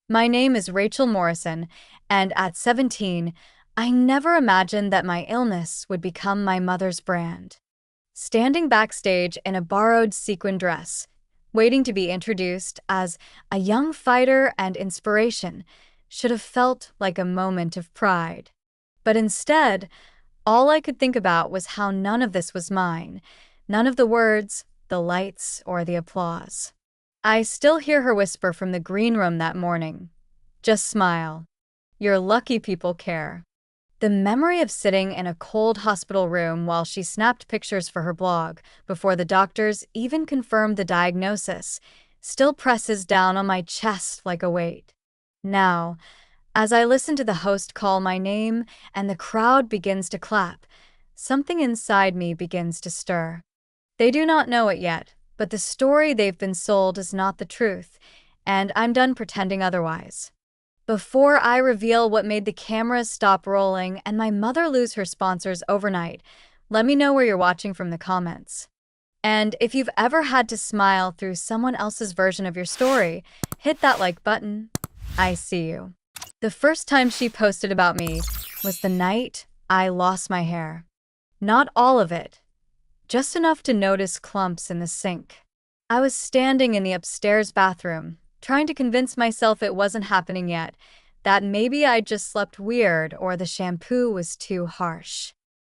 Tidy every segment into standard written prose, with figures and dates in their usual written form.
My name is Rachel Morrison, and at 17, I never imagined that my illness would become my mother's brand. Standing backstage in a borrowed sequin dress, waiting to be introduced as a young fighter and inspiration, should have felt like a moment of pride. But instead, all I could think about was how none of this was mine, none of the words, the lights, or the applause. I still hear her whisper from the green room that morning. Just smile. You're lucky people care. The memory of sitting in a cold hospital room while she snapped pictures for her blog before the doctors even confirmed the diagnosis still presses down on my chest like a weight. Now, as I listen to the host call my name and the crowd begins to clap, something inside me begins to stir. They do not know it yet, but the story they've been sold is not the truth, and I'm done pretending otherwise. Before I reveal what made the cameras stop rolling and my mother lose her sponsors overnight, let me know where you're watching from the comments. And if you've ever had to smile through someone else's version of your story, hit that like button. I see you. The first time she posted about me was the night I lost my hair. Not all of it, just enough to notice clumps in the sink. I was standing in the upstairs bathroom, trying to convince myself it wasn't happening yet, that maybe I just slept weird or the shampoo was too harsh.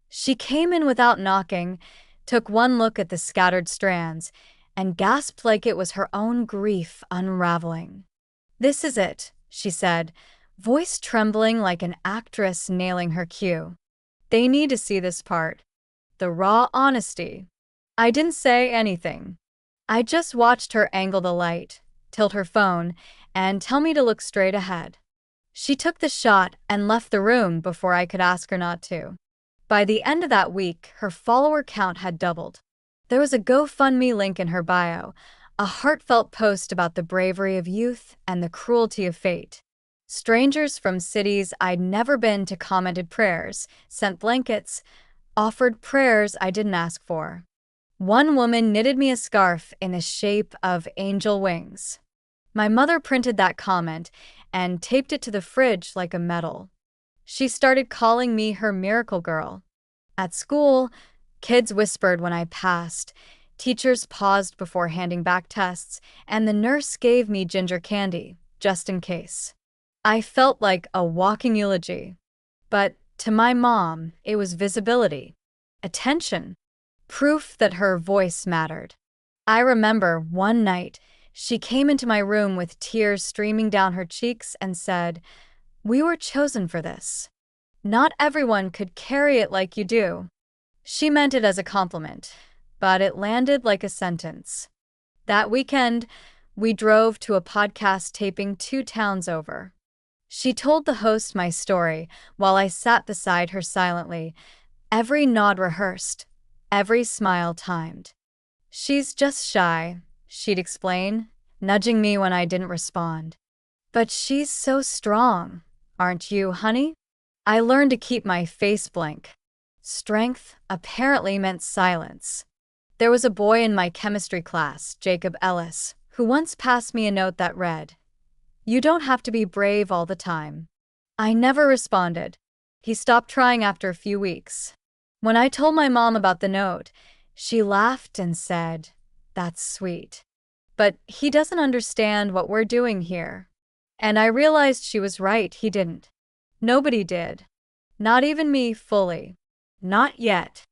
She came in without knocking, took one look at the scattered strands, and gasped like it was her own grief unraveling. "This is it," she said, voice trembling like an actress nailing her cue. "They need to see this part. The raw honesty." I didn't say anything. I just watched her angle the light, tilt her phone, and tell me to look straight ahead. She took the shot and left the room before I could ask her not to. By the end of that week, her follower count had doubled. There was a GoFundMe link in her bio, a heartfelt post about the bravery of youth and the cruelty of fate. Strangers from cities I'd never been to commented prayers, sent blankets, offered prayers I didn't ask for. One woman knitted me a scarf in the shape of angel wings. My mother printed that comment and taped it to the fridge like a medal. She started calling me her miracle girl. At school, kids whispered when I passed, teachers paused before handing back tests, and the nurse gave me ginger candy, just in case. I felt like a walking eulogy. But to my mom, it was visibility, attention, proof that her voice mattered. I remember one night, she came into my room with tears streaming down her cheeks and said, "We were chosen for this. Not everyone could carry it like you do." She meant it as a compliment, but it landed like a sentence. That weekend, we drove to a podcast taping 2 towns over. She told the host my story while I sat beside her silently, every nod rehearsed, every smile timed. "She's just shy," she'd explain, nudging me when I didn't respond. "But she's so strong, aren't you, honey?" I learned to keep my face blank. Strength apparently meant silence. There was a boy in my chemistry class, Jacob Ellis, who once passed me a note that read, "You don't have to be brave all the time." I never responded. He stopped trying after a few weeks. When I told my mom about the note, she laughed and said, "That's sweet. But he doesn't understand what we're doing here." And I realized she was right, he didn't. Nobody did. Not even me fully. Not yet.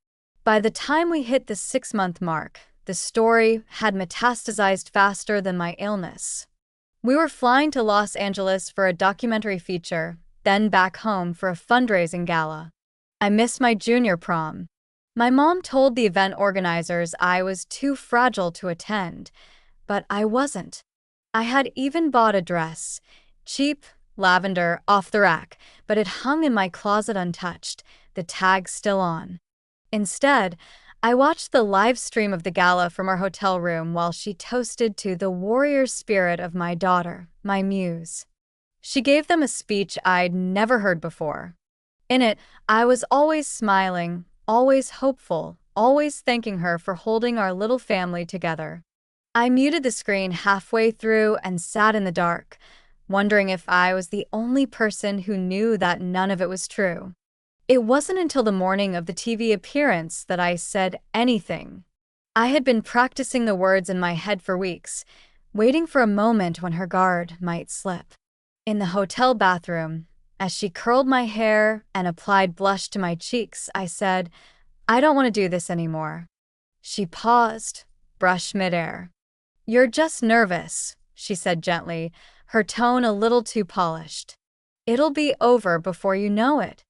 By the time we hit the 6-month mark, the story had metastasized faster than my illness. We were flying to Los Angeles for a documentary feature, then back home for a fundraising gala. I missed my junior prom. My mom told the event organizers I was too fragile to attend, but I wasn't. I had even bought a dress, cheap, lavender, off the rack, but it hung in my closet untouched, the tag still on. Instead, I watched the live stream of the gala from our hotel room while she toasted to the warrior spirit of my daughter, my muse. She gave them a speech I'd never heard before. In it, I was always smiling, always hopeful, always thanking her for holding our little family together. I muted the screen halfway through and sat in the dark, wondering if I was the only person who knew that none of it was true. It wasn't until the morning of the TV appearance that I said anything. I had been practicing the words in my head for weeks, waiting for a moment when her guard might slip. In the hotel bathroom, as she curled my hair and applied blush to my cheeks, I said, "I don't want to do this anymore." She paused, brush midair. "You're just nervous," she said gently, her tone a little too polished. "It'll be over before you know it."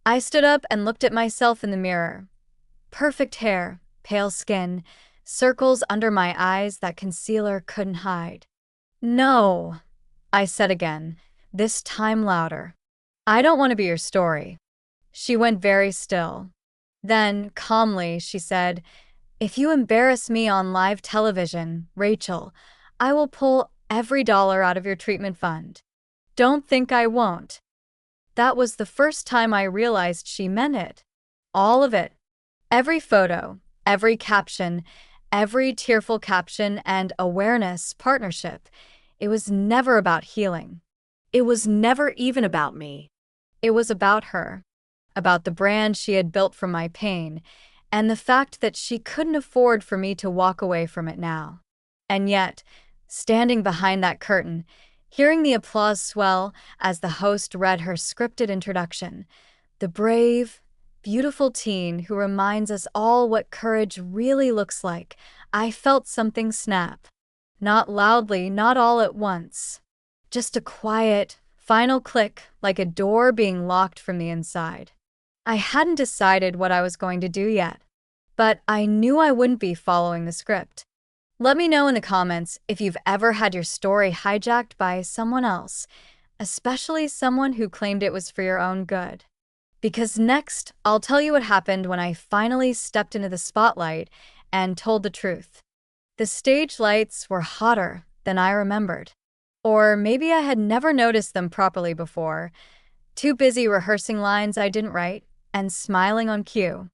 I stood up and looked at myself in the mirror. Perfect hair, pale skin, circles under my eyes that concealer couldn't hide. "No," I said again, this time louder. "I don't want to be your story." She went very still. Then, calmly, she said, "If you embarrass me on live television, Rachel, I will pull every dollar out of your treatment fund. Don't think I won't." That was the first time I realized she meant it. All of it. Every photo, every caption, every tearful caption and awareness partnership. It was never about healing. It was never even about me. It was about her, about the brand she had built from my pain, and the fact that she couldn't afford for me to walk away from it now. And yet, standing behind that curtain, hearing the applause swell as the host read her scripted introduction, the brave, beautiful teen who reminds us all what courage really looks like, I felt something snap. Not loudly, not all at once. Just a quiet, final click, like a door being locked from the inside. I hadn't decided what I was going to do yet, but I knew I wouldn't be following the script. Let me know in the comments if you've ever had your story hijacked by someone else, especially someone who claimed it was for your own good. Because next, I'll tell you what happened when I finally stepped into the spotlight and told the truth. The stage lights were hotter than I remembered. Or maybe I had never noticed them properly before, too busy rehearsing lines I didn't write and smiling on cue.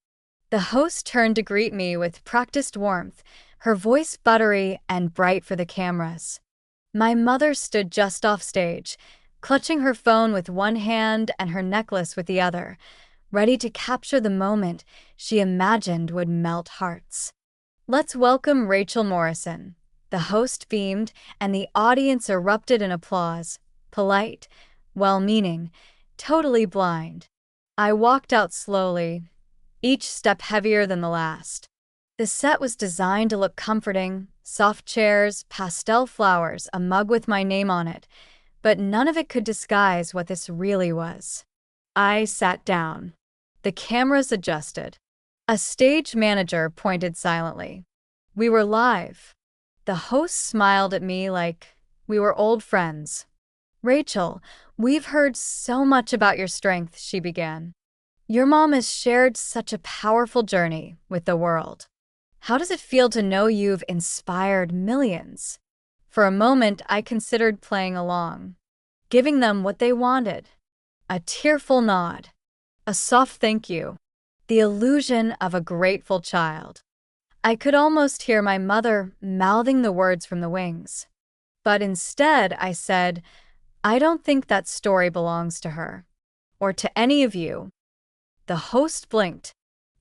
The host turned to greet me with practiced warmth, her voice buttery and bright for the cameras. My mother stood just off stage, clutching her phone with one hand and her necklace with the other, ready to capture the moment she imagined would melt hearts. "Let's welcome Rachel Morrison." The host beamed, and the audience erupted in applause, polite, well-meaning, totally blind. I walked out slowly, each step heavier than the last. The set was designed to look comforting, soft chairs, pastel flowers, a mug with my name on it, but none of it could disguise what this really was. I sat down. The cameras adjusted. A stage manager pointed silently. We were live. The host smiled at me like we were old friends. "Rachel, we've heard so much about your strength," she began. "Your mom has shared such a powerful journey with the world. How does it feel to know you've inspired millions?" For a moment, I considered playing along, giving them what they wanted. A tearful nod, a soft thank you, the illusion of a grateful child. I could almost hear my mother mouthing the words from the wings. But instead, I said, "I don't think that story belongs to her, or to any of you." The host blinked.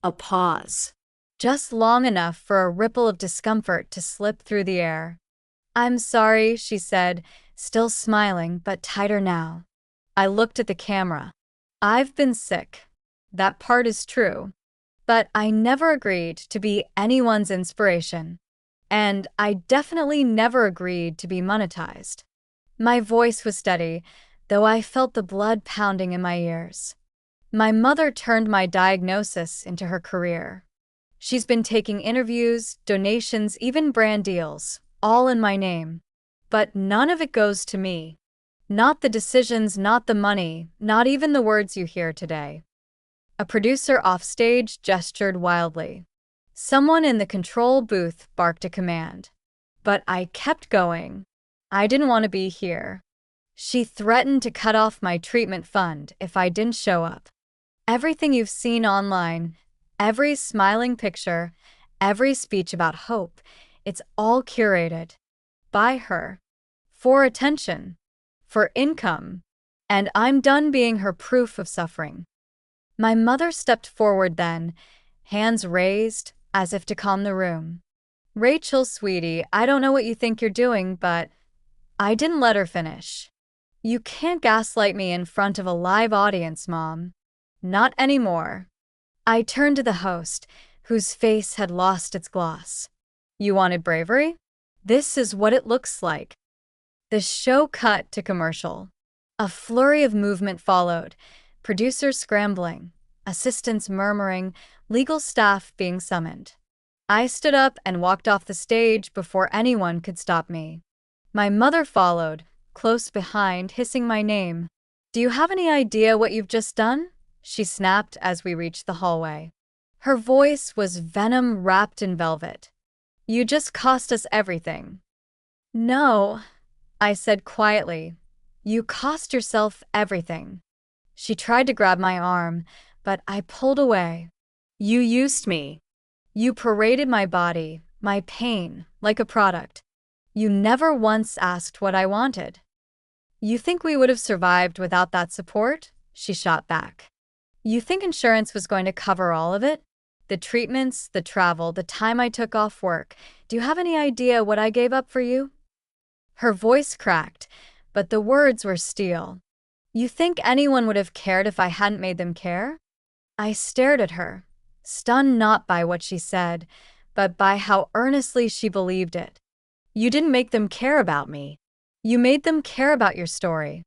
A pause. Just long enough for a ripple of discomfort to slip through the air. "I'm sorry," she said, still smiling, but tighter now. I looked at the camera. "I've been sick. That part is true. But I never agreed to be anyone's inspiration. And I definitely never agreed to be monetized." My voice was steady, though I felt the blood pounding in my ears. My mother turned my diagnosis into her career. She's been taking interviews, donations, even brand deals, all in my name. But none of it goes to me. Not the decisions, not the money, not even the words you hear today. A producer offstage gestured wildly. Someone in the control booth barked a command. But I kept going. I didn't want to be here. She threatened to cut off my treatment fund if I didn't show up. Everything you've seen online, every smiling picture, every speech about hope, it's all curated. By her. For attention. for income, and I'm done being her proof of suffering. My mother stepped forward then, hands raised, as if to calm the room. Rachel, sweetie, I don't know what you think you're doing, but I didn't let her finish. You can't gaslight me in front of a live audience, Mom. Not anymore. I turned to the host, whose face had lost its gloss. You wanted bravery? This is what it looks like. The show cut to commercial. A flurry of movement followed, producers scrambling, assistants murmuring, legal staff being summoned. I stood up and walked off the stage before anyone could stop me. My mother followed, close behind, hissing my name. Do you have any idea what you've just done? She snapped as we reached the hallway. Her voice was venom wrapped in velvet. You just cost us everything. No, I said quietly. You cost yourself everything. She tried to grab my arm, but I pulled away. You used me. You paraded my body, my pain, like a product. You never once asked what I wanted. You think we would have survived without that support? She shot back. You think insurance was going to cover all of it? The treatments, the travel, the time I took off work. Do you have any idea what I gave up for you? Her voice cracked, but the words were steel. You think anyone would have cared if I hadn't made them care? I stared at her, stunned not by what she said, but by how earnestly she believed it. You didn't make them care about me. You made them care about your story.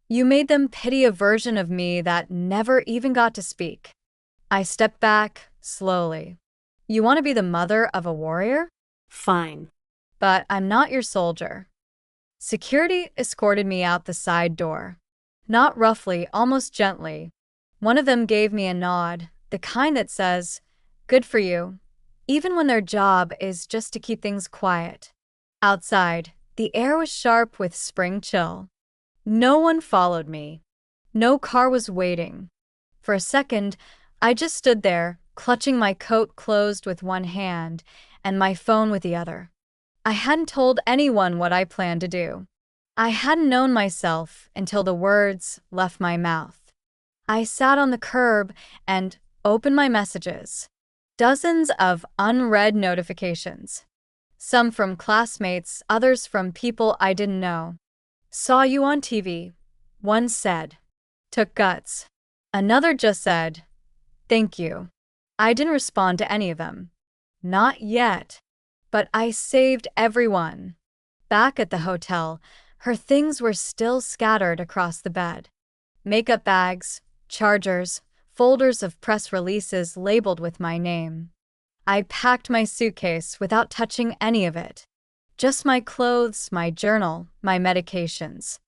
You made them pity a version of me that never even got to speak. I stepped back, slowly. You want to be the mother of a warrior? Fine. But I'm not your soldier. Security escorted me out the side door. Not roughly, almost gently. One of them gave me a nod, the kind that says, "Good for you," even when their job is just to keep things quiet. Outside, the air was sharp with spring chill. No one followed me. No car was waiting. For a second, I just stood there, clutching my coat closed with one hand and my phone with the other. I hadn't told anyone what I planned to do. I hadn't known myself until the words left my mouth. I sat on the curb and opened my messages. Dozens of unread notifications. Some from classmates, others from people I didn't know. Saw you on TV. One said, "Took guts." Another just said, "Thank you." I didn't respond to any of them. Not yet. But I saved everyone. Back at the hotel, her things were still scattered across the bed. Makeup bags, chargers, folders of press releases labeled with my name. I packed my suitcase without touching any of it. Just my clothes, my journal, my medications.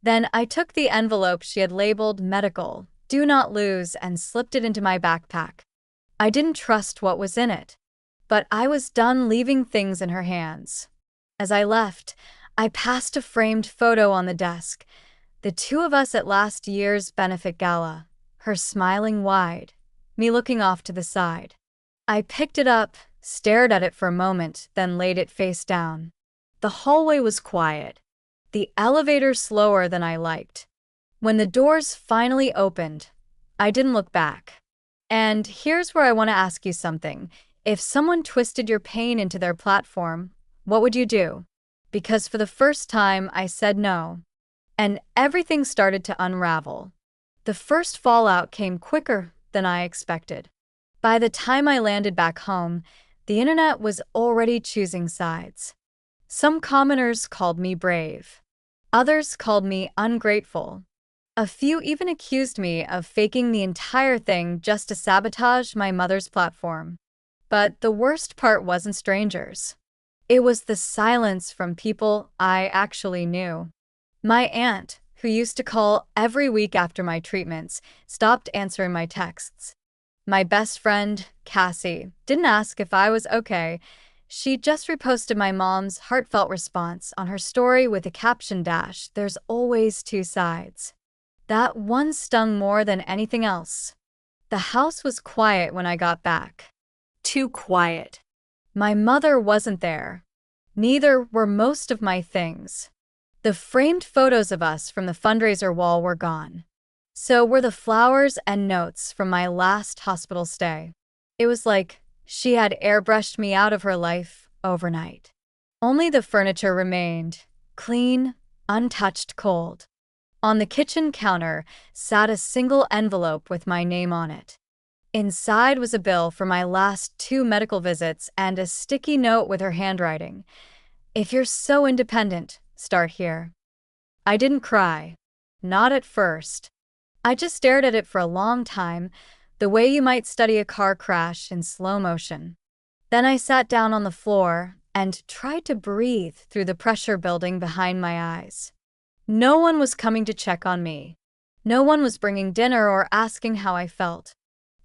Then I took the envelope she had labeled medical, do not lose, and slipped it into my backpack. I didn't trust what was in it. But I was done leaving things in her hands. As I left, I passed a framed photo on the desk. The two of us at last year's benefit gala, her smiling wide, me looking off to the side. I picked it up, stared at it for a moment, then laid it face down. The hallway was quiet. The elevator slower than I liked. When the doors finally opened, I didn't look back. And here's where I want to ask you something. If someone twisted your pain into their platform, what would you do? Because for the first time, I said no. And everything started to unravel. The first fallout came quicker than I expected. By the time I landed back home, the internet was already choosing sides. Some commenters called me brave. Others called me ungrateful. A few even accused me of faking the entire thing just to sabotage my mother's platform. But the worst part wasn't strangers. It was the silence from people I actually knew. My aunt, who used to call every week after my treatments, stopped answering my texts. My best friend, Cassie, didn't ask if I was okay. She just reposted my mom's heartfelt response on her story with a caption dash, "There's always two sides." That one stung more than anything else. The house was quiet when I got back. Too quiet. My mother wasn't there. Neither were most of my things. The framed photos of us from the fundraiser wall were gone. So were the flowers and notes from my last hospital stay. It was like she had airbrushed me out of her life overnight. Only the furniture remained, clean, untouched, cold. On the kitchen counter sat a single envelope with my name on it. Inside was a bill for my last 2 medical visits and a sticky note with her handwriting. If you're so independent, start here. I didn't cry. Not at first. I just stared at it for a long time, the way you might study a car crash in slow motion. Then I sat down on the floor and tried to breathe through the pressure building behind my eyes. No one was coming to check on me. No one was bringing dinner or asking how I felt.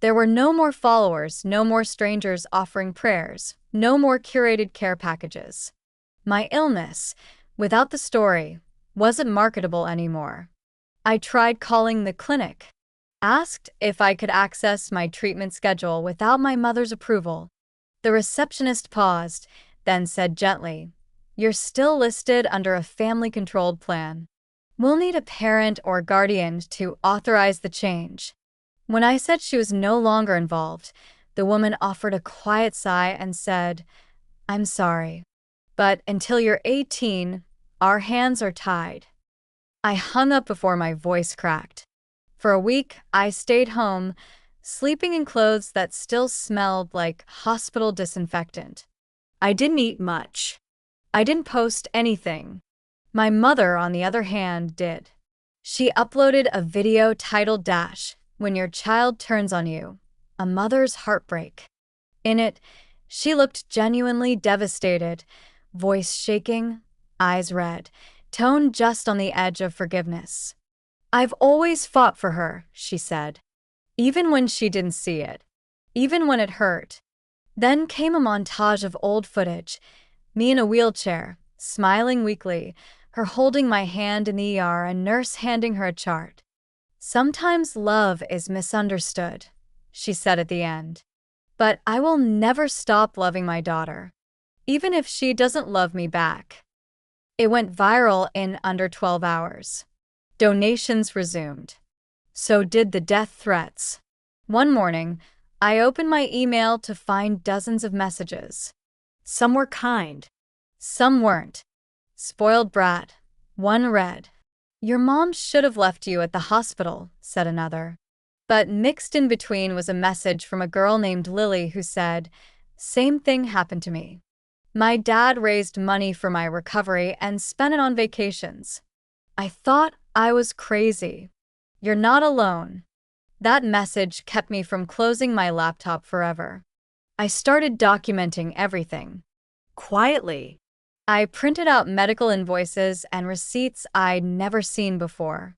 There were no more followers, no more strangers offering prayers, no more curated care packages. My illness, without the story, wasn't marketable anymore. I tried calling the clinic, asked if I could access my treatment schedule without my mother's approval. The receptionist paused, then said gently, "You're still listed under a family-controlled plan. We'll need a parent or guardian to authorize the change." When I said she was no longer involved, the woman offered a quiet sigh and said, "I'm sorry, but until you're 18, our hands are tied." I hung up before my voice cracked. For a week, I stayed home, sleeping in clothes that still smelled like hospital disinfectant. I didn't eat much. I didn't post anything. My mother, on the other hand, did. She uploaded a video titled "When Your Child Turns on You, A Mother's Heartbreak." In it, she looked genuinely devastated, voice shaking, eyes red, tone just on the edge of forgiveness. "I've always fought for her," she said, even when she didn't see it, even when it hurt. Then came a montage of old footage, me in a wheelchair, smiling weakly, her holding my hand in the ER, a nurse handing her a chart. "Sometimes love is misunderstood," she said at the end. "But I will never stop loving my daughter, even if she doesn't love me back." It went viral in under 12 hours. Donations resumed. So did the death threats. One morning, I opened my email to find dozens of messages. Some were kind. Some weren't. "Spoiled brat." One read, "Your mom should have left you at the hospital," said another. But mixed in between was a message from a girl named Lily who said, "Same thing happened to me. My dad raised money for my recovery and spent it on vacations. I thought I was crazy. You're not alone." That message kept me from closing my laptop forever. I started documenting everything. Quietly. I printed out medical invoices and receipts I'd never seen before.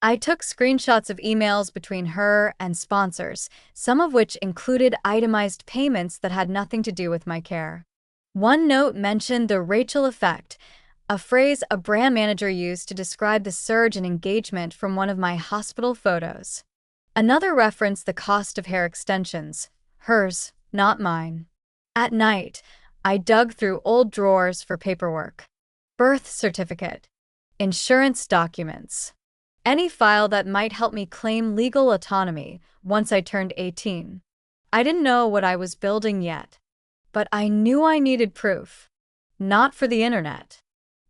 I took screenshots of emails between her and sponsors, some of which included itemized payments that had nothing to do with my care. One note mentioned the Rachel effect, a phrase a brand manager used to describe the surge in engagement from one of my hospital photos. Another referenced the cost of hair extensions, hers, not mine. At night, I dug through old drawers for paperwork. Birth certificate, insurance documents, any file that might help me claim legal autonomy once I turned 18. I didn't know what I was building yet, but I knew I needed proof. Not for the internet.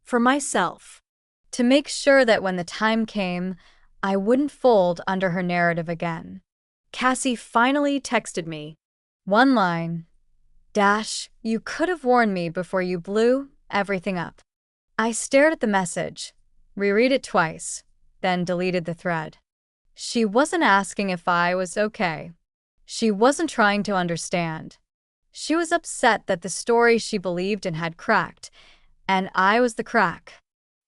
For myself. To make sure that when the time came, I wouldn't fold under her narrative again. Cassie finally texted me. One line. "You could have warned me before you blew everything up." I stared at the message, reread it twice, then deleted the thread. She wasn't asking if I was okay. She wasn't trying to understand. She was upset that the story she believed in had cracked, and I was the crack.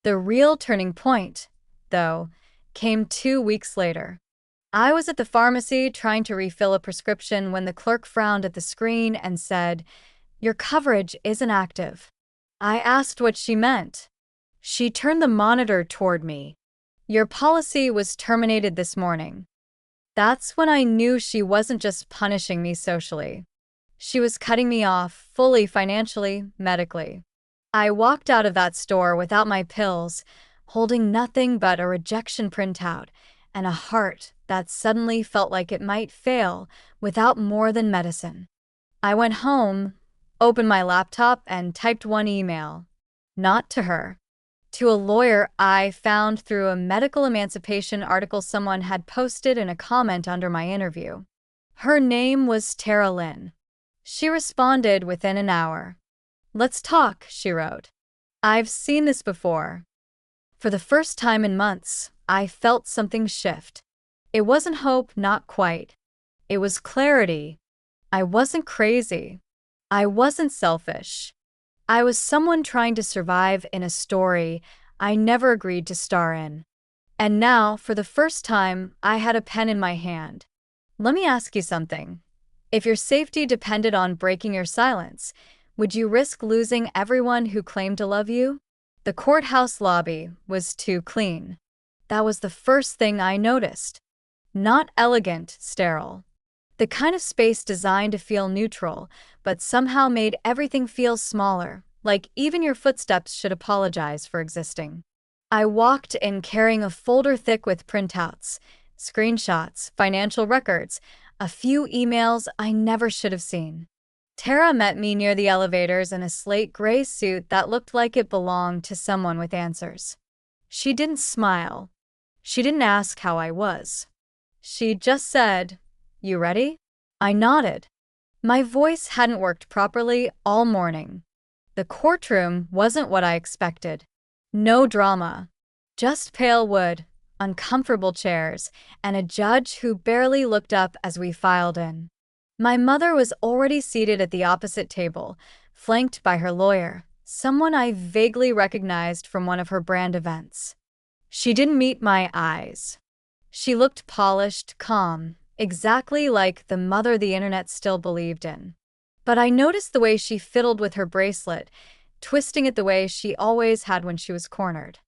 The real turning point, though, came 2 weeks later. I was at the pharmacy trying to refill a prescription when the clerk frowned at the screen and said, "Your coverage isn't active." I asked what she meant. She turned the monitor toward me. "Your policy was terminated this morning." That's when I knew she wasn't just punishing me socially. She was cutting me off fully financially, medically. I walked out of that store without my pills, holding nothing but a rejection printout and a heart that suddenly felt like it might fail without more than medicine. I went home, opened my laptop, and typed one email. Not to her. To a lawyer I found through a medical emancipation article someone had posted in a comment under my interview. Her name was Tara Lynn. She responded within an hour. "Let's talk," she wrote. "I've seen this before." For the first time in months, I felt something shift. It wasn't hope, not quite. It was clarity. I wasn't crazy. I wasn't selfish. I was someone trying to survive in a story I never agreed to star in. And now, for the first time, I had a pen in my hand. Let me ask you something. If your safety depended on breaking your silence, would you risk losing everyone who claimed to love you? The courthouse lobby was too clean. That was the first thing I noticed. Not elegant, sterile. The kind of space designed to feel neutral, but somehow made everything feel smaller, like even your footsteps should apologize for existing. I walked in carrying a folder thick with printouts, screenshots, financial records, a few emails I never should have seen. Tara met me near the elevators in a slate gray suit that looked like it belonged to someone with answers. She didn't smile. She didn't ask how I was. She just said, "You ready?" I nodded. My voice hadn't worked properly all morning. The courtroom wasn't what I expected. No drama. Just pale wood, uncomfortable chairs, and a judge who barely looked up as we filed in. My mother was already seated at the opposite table, flanked by her lawyer, someone I vaguely recognized from one of her brand events. She didn't meet my eyes. She looked polished, calm, exactly like the mother the internet still believed in. But I noticed the way she fiddled with her bracelet, twisting it the way she always had when she was cornered.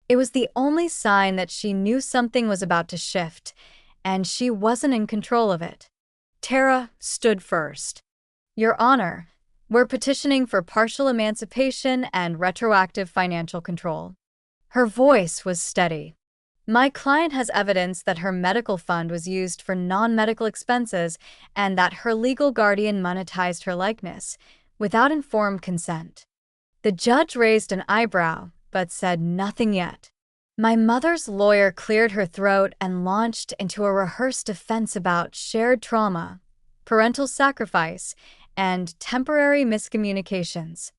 It was the only sign that she knew something was about to shift, and she wasn't in control of it. Tara stood first. "Your Honor, we're petitioning for partial emancipation and retroactive financial control." Her voice was steady. "My client has evidence that her medical fund was used for non-medical expenses and that her legal guardian monetized her likeness, without informed consent." The judge raised an eyebrow, but said nothing yet. My mother's lawyer cleared her throat and launched into a rehearsed defense about shared trauma, parental sacrifice, and temporary miscommunications.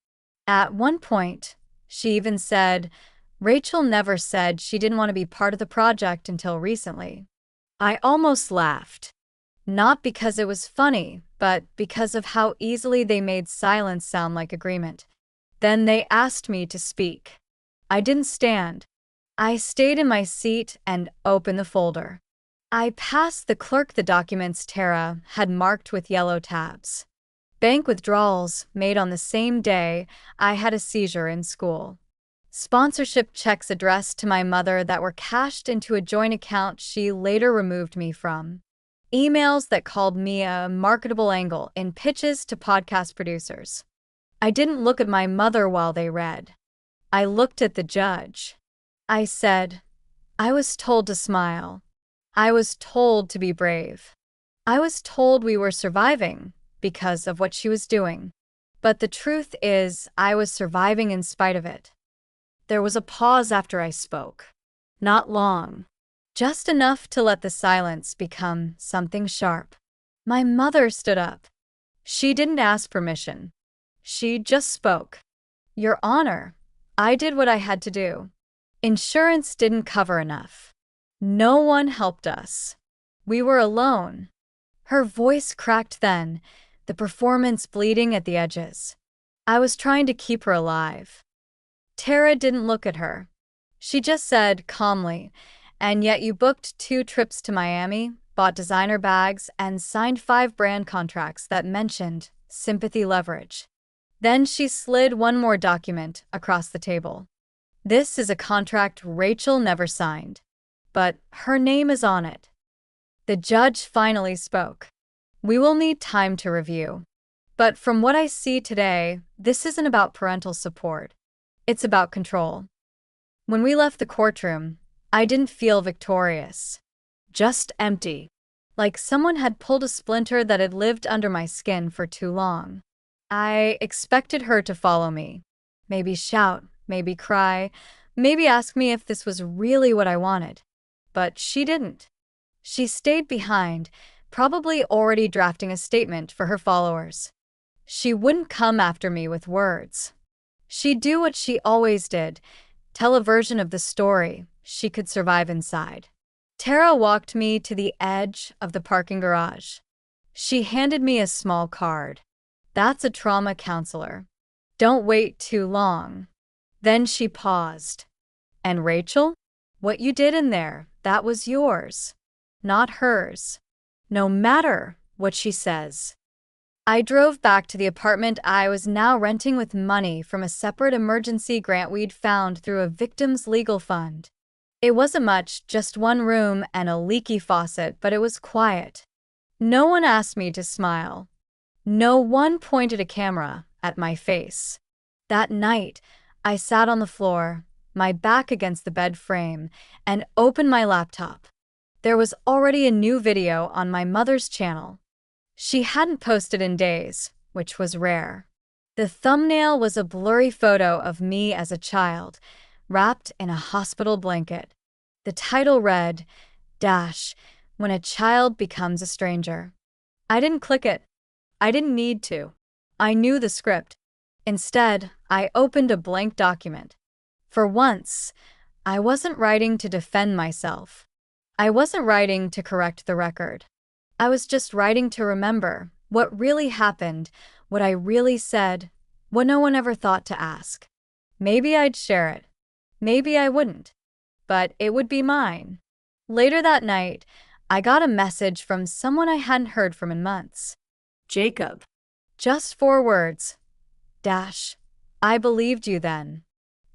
At one point, she even said, "Rachel never said she didn't want to be part of the project until recently." I almost laughed. Not because it was funny, but because of how easily they made silence sound like agreement. Then they asked me to speak. I didn't stand. I stayed in my seat and opened the folder. I passed the clerk the documents Tara had marked with yellow tabs. Bank withdrawals made on the same day I had a seizure in school. Sponsorship checks addressed to my mother that were cashed into a joint account she later removed me from. Emails that called me a marketable angle in pitches to podcast producers. I didn't look at my mother while they read. I looked at the judge. I said, "I was told to smile. I was told to be brave. I was told we were surviving because of what she was doing. But the truth is, I was surviving in spite of it." There was a pause after I spoke. Not long. Just enough to let the silence become something sharp. My mother stood up. She didn't ask permission. She just spoke. "Your Honor, I did what I had to do. Insurance didn't cover enough. No one helped us. We were alone." Her voice cracked then, the performance bleeding at the edges. I was trying to keep her alive. Tara didn't look at her. She just said calmly, "And yet you booked 2 trips to Miami, bought designer bags, and signed 5 brand contracts that mentioned sympathy leverage." Then she slid one more document across the table. "This is a contract Rachel never signed, but her name is on it." The judge finally spoke. "We will need time to review. But from what I see today, this isn't about parental support. It's about control." When we left the courtroom, I didn't feel victorious. Just empty. Like someone had pulled a splinter that had lived under my skin for too long. I expected her to follow me. Maybe shout, maybe cry, maybe ask me if this was really what I wanted. But she didn't. She stayed behind, probably already drafting a statement for her followers. She wouldn't come after me with words. She'd do what she always did, tell a version of the story she could survive inside. Tara walked me to the edge of the parking garage. She handed me a small card. That's a trauma counselor. Don't wait too long. Then she paused. And Rachel? What you did in there, that was yours, not hers. No matter what she says. I drove back to the apartment I was now renting with money from a separate emergency grant we'd found through a victim's legal fund. It wasn't much, just one room and a leaky faucet, but it was quiet. No one asked me to smile. No one pointed a camera at my face. That night, I sat on the floor, my back against the bed frame, and opened my laptop. There was already a new video on my mother's channel. She hadn't posted in days, which was rare. The thumbnail was a blurry photo of me as a child, wrapped in a hospital blanket. The title read, When a Child Becomes a Stranger. I didn't click it. I didn't need to. I knew the script. Instead, I opened a blank document. For once, I wasn't writing to defend myself. I wasn't writing to correct the record. I was just writing to remember what really happened, what I really said, what no one ever thought to ask. Maybe I'd share it. Maybe I wouldn't. But it would be mine. Later that night, I got a message from someone I hadn't heard from in months. Jacob. Just 4 words. I believed you then.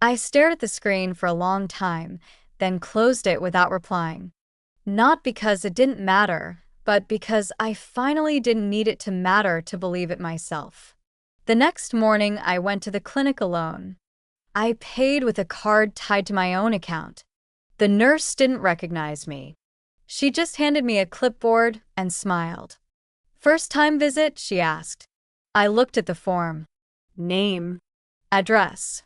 I stared at the screen for a long time, then closed it without replying. Not because it didn't matter, but because I finally didn't need it to matter to believe it myself. The next morning, I went to the clinic alone. I paid with a card tied to my own account. The nurse didn't recognize me. She just handed me a clipboard and smiled. First-time visit, she asked. I looked at the form. Name. Address.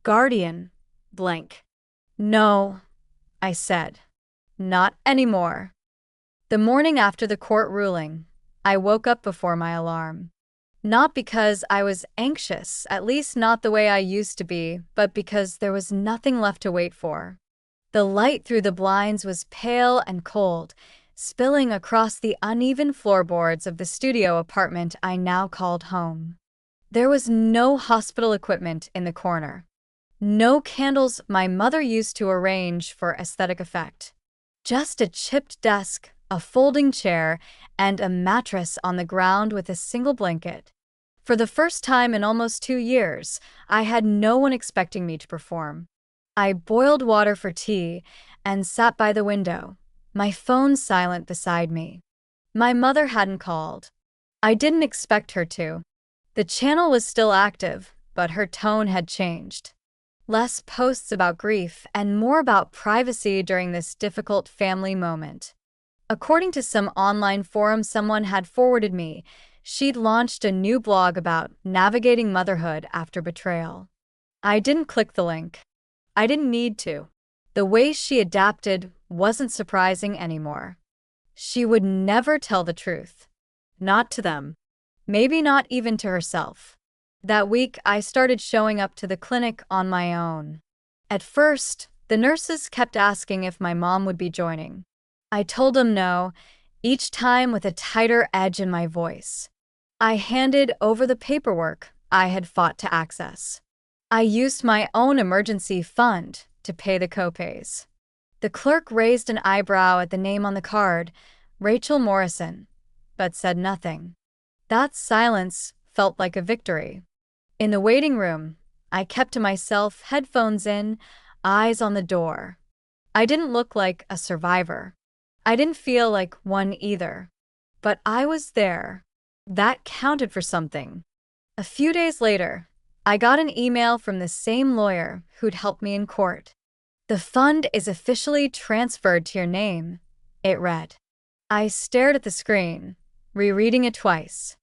Guardian. Blank. No, I said. Not anymore. The morning after the court ruling, I woke up before my alarm. Not because I was anxious, at least not the way I used to be, but because there was nothing left to wait for. The light through the blinds was pale and cold, spilling across the uneven floorboards of the studio apartment I now called home. There was no hospital equipment in the corner. No candles my mother used to arrange for aesthetic effect. Just a chipped desk, a folding chair, and a mattress on the ground with a single blanket. For the first time in almost 2 years, I had no one expecting me to perform. I boiled water for tea and sat by the window, my phone silent beside me. My mother hadn't called. I didn't expect her to. The channel was still active, but her tone had changed. Less posts about grief and more about privacy during this difficult family moment. According to some online forum someone had forwarded me, she'd launched a new blog about navigating motherhood after betrayal. I didn't click the link. I didn't need to. The way she adapted wasn't surprising anymore. She would never tell the truth. Not to them. Maybe not even to herself. That week, I started showing up to the clinic on my own. At first, the nurses kept asking if my mom would be joining. I told them no, each time with a tighter edge in my voice. I handed over the paperwork I had fought to access. I used my own emergency fund to pay the copays. The clerk raised an eyebrow at the name on the card, Rachel Morrison, but said nothing. That silence felt like a victory. In the waiting room, I kept to myself, headphones in, eyes on the door. I didn't look like a survivor. I didn't feel like one either. But I was there. That counted for something. A few days later, I got an email from the same lawyer who'd helped me in court. "The fund is officially transferred to your name," it read. I stared at the screen, rereading it twice.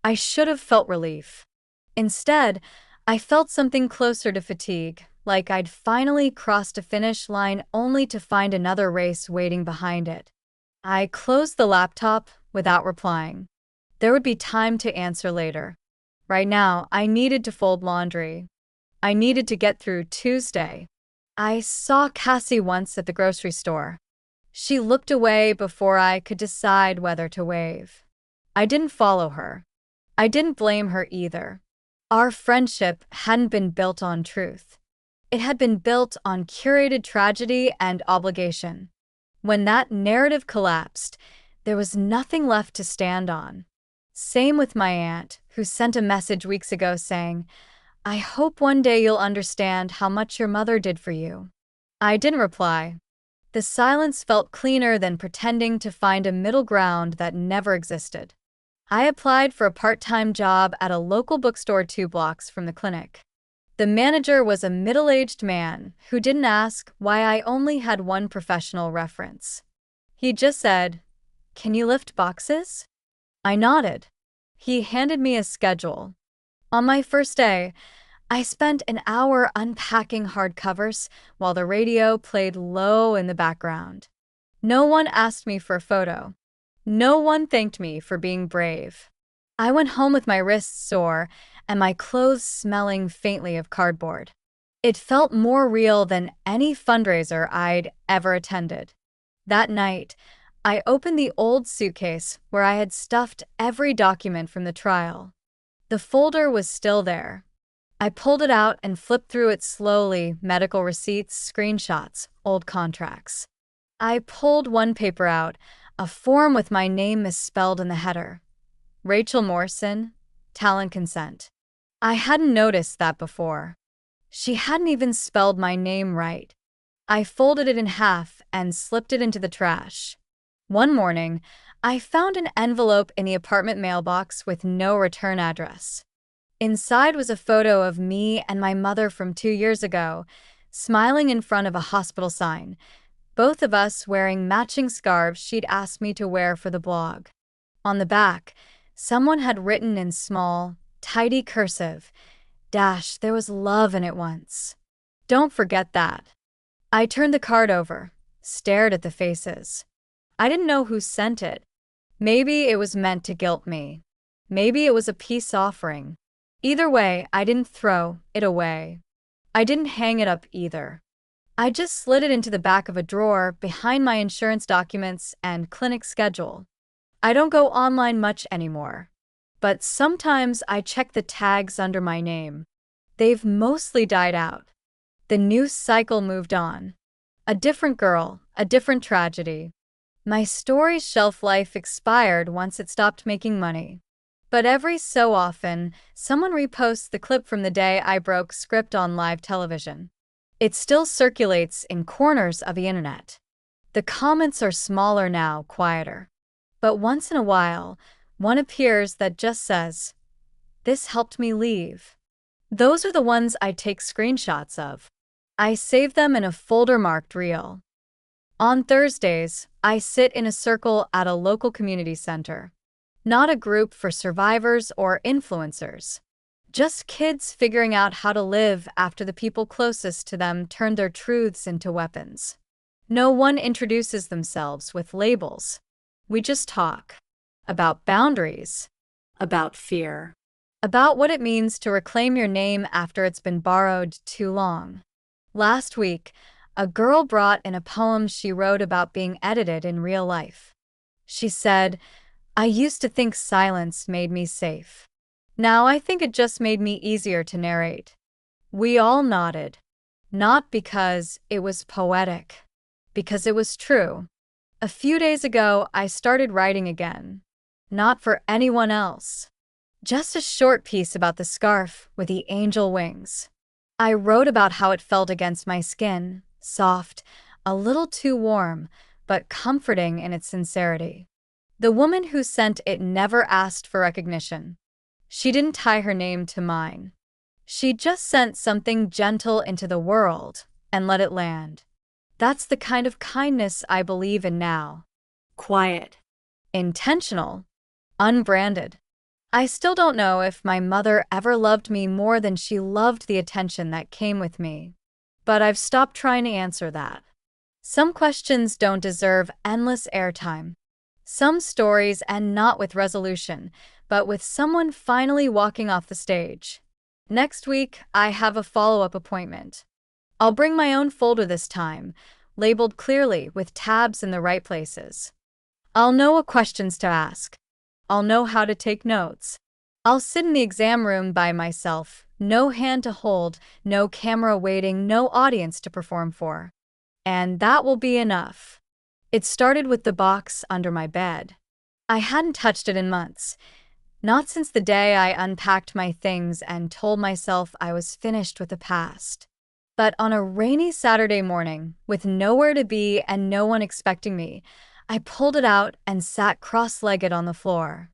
I should have felt relief. Instead, I felt something closer to fatigue, like I'd finally crossed a finish line only to find another race waiting behind it. I closed the laptop without replying. There would be time to answer later. Right now, I needed to fold laundry. I needed to get through Tuesday. I saw Cassie once at the grocery store. She looked away before I could decide whether to wave. I didn't follow her. I didn't blame her either. Our friendship hadn't been built on truth. It had been built on curated tragedy and obligation. When that narrative collapsed, there was nothing left to stand on. Same with my aunt, who sent a message weeks ago saying, "I hope one day you'll understand how much your mother did for you." I didn't reply. The silence felt cleaner than pretending to find a middle ground that never existed. I applied for a part-time job at a local bookstore 2 blocks from the clinic. The manager was a middle-aged man who didn't ask why I only had one professional reference. He just said, "Can you lift boxes?" I nodded. He handed me a schedule. On my first day, I spent an hour unpacking hardcovers while the radio played low in the background. No one asked me for a photo. No one thanked me for being brave. I went home with my wrists sore and my clothes smelling faintly of cardboard. It felt more real than any fundraiser I'd ever attended. That night, I opened the old suitcase where I had stuffed every document from the trial. The folder was still there. I pulled it out and flipped through it slowly: medical receipts, screenshots, old contracts. I pulled one paper out, a form with my name misspelled in the header. Rachel Morrison, talent consent. I hadn't noticed that before. She hadn't even spelled my name right. I folded it in half and slipped it into the trash. One morning, I found an envelope in the apartment mailbox with no return address. Inside was a photo of me and my mother from 2 years ago, smiling in front of a hospital sign, both of us wearing matching scarves she'd asked me to wear for the blog. On the back, someone had written in small, tidy cursive, "There was love in it once. Don't forget that." I turned the card over, stared at the faces. I didn't know who sent it. Maybe it was meant to guilt me. Maybe it was a peace offering. Either way, I didn't throw it away. I didn't hang it up either. I just slid it into the back of a drawer behind my insurance documents and clinic schedule. I don't go online much anymore, but sometimes I check the tags under my name. They've mostly died out. The news cycle moved on. A different girl, a different tragedy. My story's shelf life expired once it stopped making money. But every so often, someone reposts the clip from the day I broke script on live television. It still circulates in corners of the internet. The comments are smaller now, quieter. But once in a while, one appears that just says, "This helped me leave." Those are the ones I take screenshots of. I save them in a folder marked real. On Thursdays, I sit in a circle at a local community center. Not a group for survivors or influencers. Just kids figuring out how to live after the people closest to them turned their truths into weapons. No one introduces themselves with labels. We just talk. About boundaries. About fear. About what it means to reclaim your name after it's been borrowed too long. Last week, a girl brought in a poem she wrote about being edited in real life. She said, "I used to think silence made me safe. Now I think it just made me easier to narrate." We all nodded. Not because it was poetic, because it was true. A few days ago, I started writing again. Not for anyone else. Just a short piece about the scarf with the angel wings. I wrote about how it felt against my skin, soft, a little too warm, but comforting in its sincerity. The woman who sent it never asked for recognition. She didn't tie her name to mine. She just sent something gentle into the world and let it land. That's the kind of kindness I believe in now. Quiet. Intentional. Unbranded. I still don't know if my mother ever loved me more than she loved the attention that came with me. But I've stopped trying to answer that. Some questions don't deserve endless airtime. Some stories end not with resolution, but with someone finally walking off the stage. Next week, I have a follow-up appointment. I'll bring my own folder this time, labeled clearly with tabs in the right places. I'll know what questions to ask. I'll know how to take notes. I'll sit in the exam room by myself, no hand to hold, no camera waiting, no audience to perform for. And that will be enough. It started with the box under my bed. I hadn't touched it in months. Not since the day I unpacked my things and told myself I was finished with the past. But on a rainy Saturday morning, with nowhere to be and no one expecting me, I pulled it out and sat cross-legged on the floor.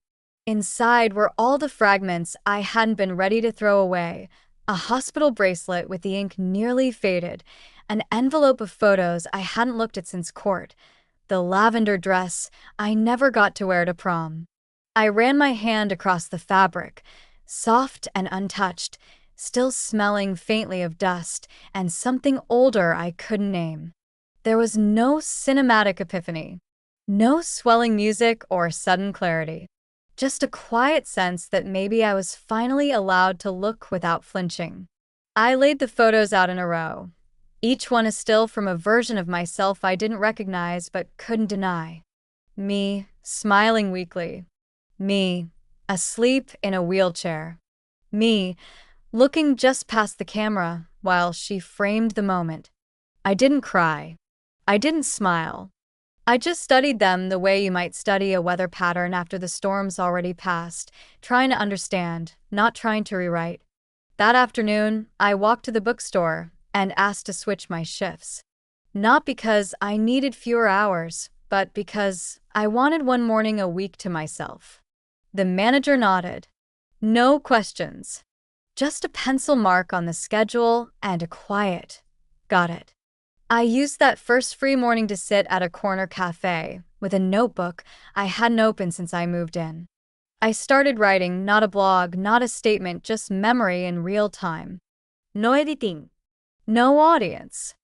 Inside were all the fragments I hadn't been ready to throw away: a hospital bracelet with the ink nearly faded, an envelope of photos I hadn't looked at since court, the lavender dress I never got to wear to prom. I ran my hand across the fabric, soft and untouched, still smelling faintly of dust and something older I couldn't name. There was no cinematic epiphany, no swelling music or sudden clarity, just a quiet sense that maybe I was finally allowed to look without flinching. I laid the photos out in a row. Each one a still from a version of myself I didn't recognize but couldn't deny. Me, smiling weakly. Me, asleep in a wheelchair. Me, looking just past the camera while she framed the moment. I didn't cry. I didn't smile. I just studied them the way you might study a weather pattern after the storm's already passed, trying to understand, not trying to rewrite. That afternoon, I walked to the bookstore and asked to switch my shifts. Not because I needed fewer hours, but because I wanted one morning a week to myself. The manager nodded. No questions. Just a pencil mark on the schedule and a quiet, "Got it." I used that first free morning to sit at a corner cafe with a notebook I hadn't opened since I moved in. I started writing, not a blog, not a statement, just memory in real time. No editing. No audience.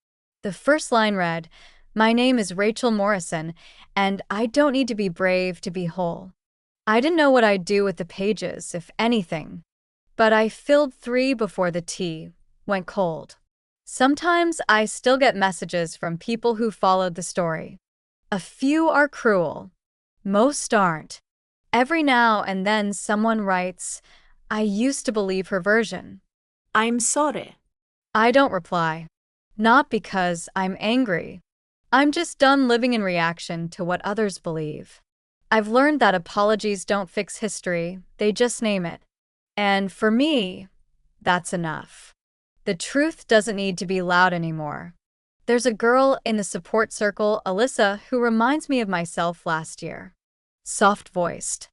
The first line read, "My name is Rachel Morrison, and I don't need to be brave to be whole." I didn't know what I'd do with the pages, if anything. But I filled 3 before the tea went cold. Sometimes I still get messages from people who followed the story. A few are cruel. Most aren't. Every now and then someone writes, "I used to believe her version." I'm sorry. I don't reply. Not because I'm angry. I'm just done living in reaction to what others believe. I've learned that apologies don't fix history, they just name it. And for me, that's enough. The truth doesn't need to be loud anymore. There's a girl in the support circle, Alyssa, who reminds me of myself last year. Soft-voiced.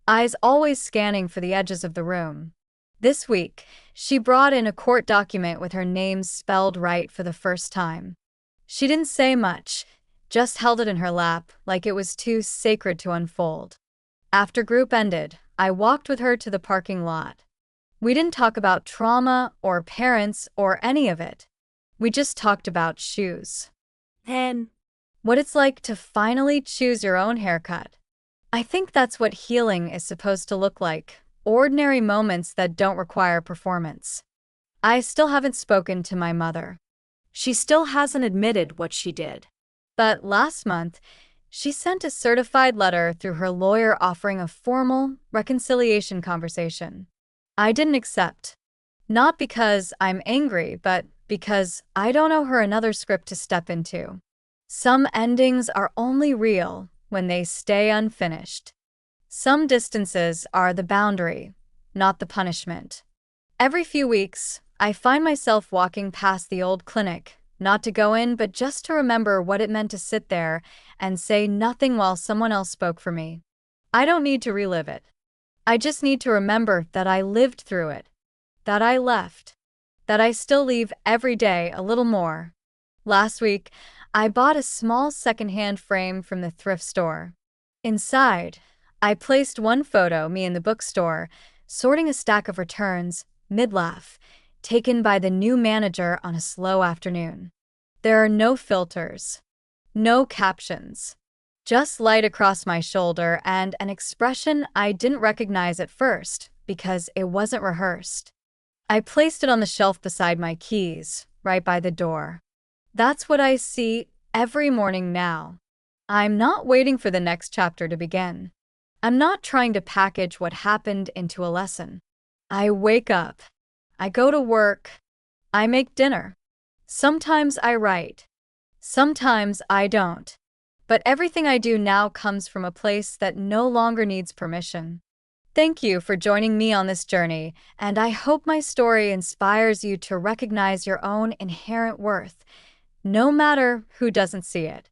Eyes always scanning for the edges of the room. This week, she brought in a court document with her name spelled right for the first time. She didn't say much, just held it in her lap like it was too sacred to unfold. After group ended, I walked with her to the parking lot. We didn't talk about trauma or parents or any of it. We just talked about shoes. Then, What it's like to finally choose your own haircut. I think that's what healing is supposed to look like. Ordinary moments that don't require performance. I still haven't spoken to my mother. she still hasn't admitted what she did. But last month, she sent a certified letter through her lawyer offering a formal reconciliation conversation. I didn't accept. Not because I'm angry, but because I don't owe her another script to step into. Some endings are only real when they stay unfinished. Some distances are the boundary, not the punishment. Every few weeks, I find myself walking past the old clinic, not to go in but just to remember what it meant to sit there and say nothing while someone else spoke for me. I don't need to relive it. I just need to remember that I lived through it, that I left, that I still leave every day a little more. Last week, I bought a small secondhand frame from the thrift store. Inside, I placed one photo, me in the bookstore, sorting a stack of returns, mid-laugh, taken by the new manager on a slow afternoon. There are no filters, no captions, just light across my shoulder and an expression I didn't recognize at first because it wasn't rehearsed. I placed it on the shelf beside my keys, right by the door. That's what I see every morning now. I'm not waiting for the next chapter to begin. I'm not trying to package what happened into a lesson. I wake up. I go to work. I make dinner. Sometimes I write. Sometimes I don't. But everything I do now comes from a place that no longer needs permission. Thank you for joining me on this journey, and I hope my story inspires you to recognize your own inherent worth, no matter who doesn't see it.